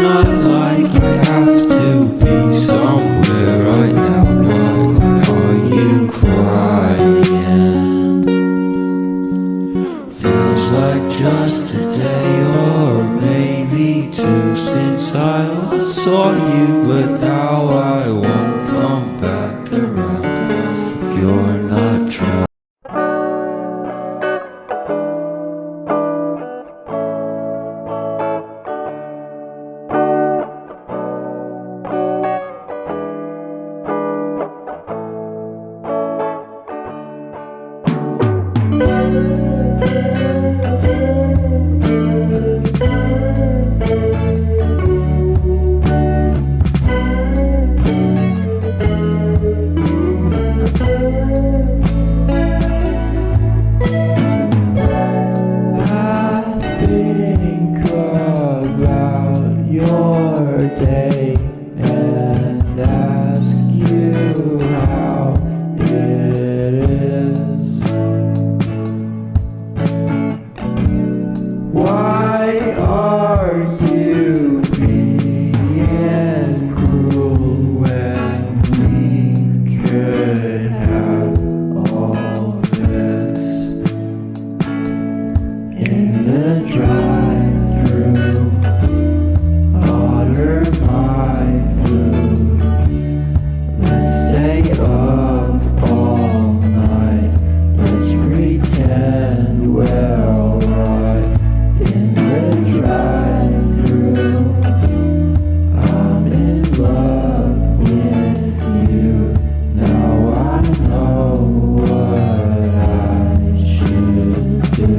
not like I have to be somewhere right now. Why are you crying? Feels like just a day or maybe two since I last saw you, but now I won't come back around if you're not trying. Your day and ask you how it is. Why are you being cruel when we could have all this in the drive-thru? Order my food. Let's stay up all night. Let's pretend we're alright in the drive-thru. I'm in love with you. Now I know what I should do.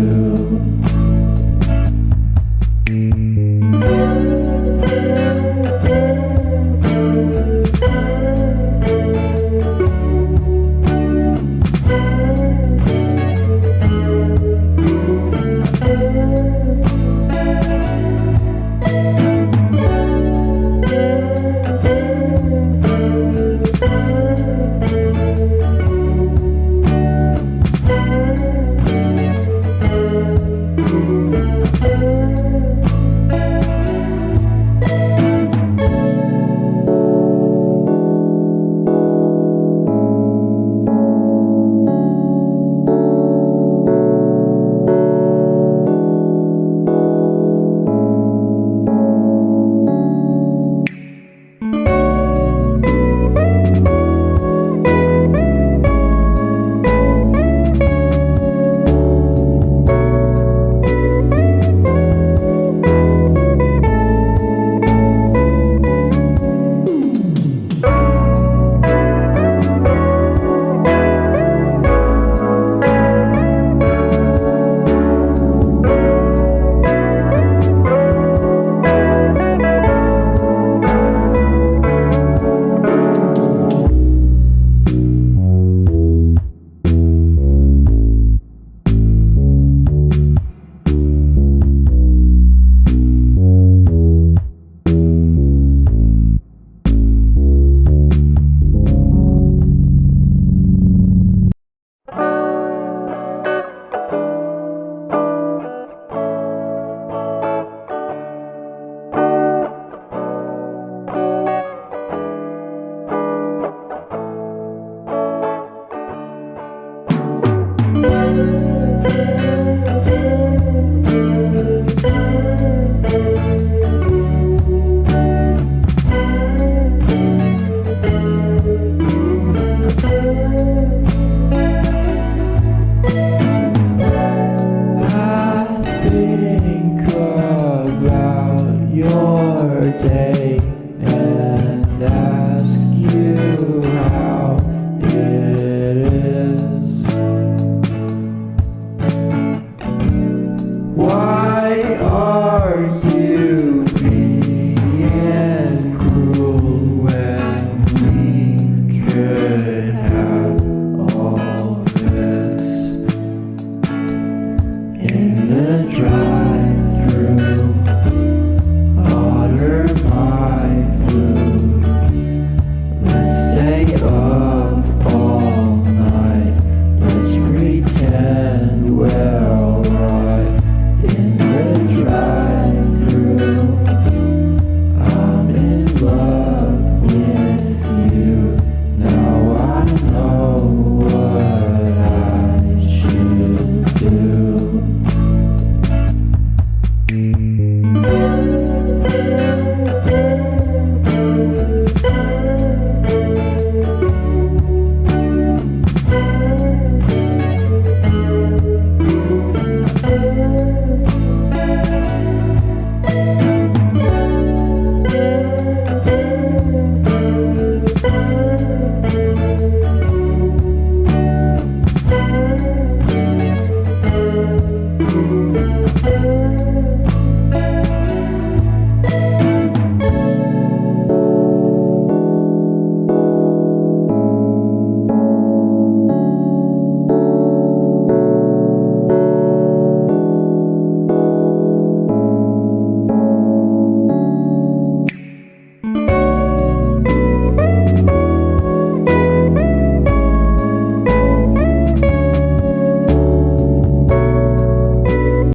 Your day and ask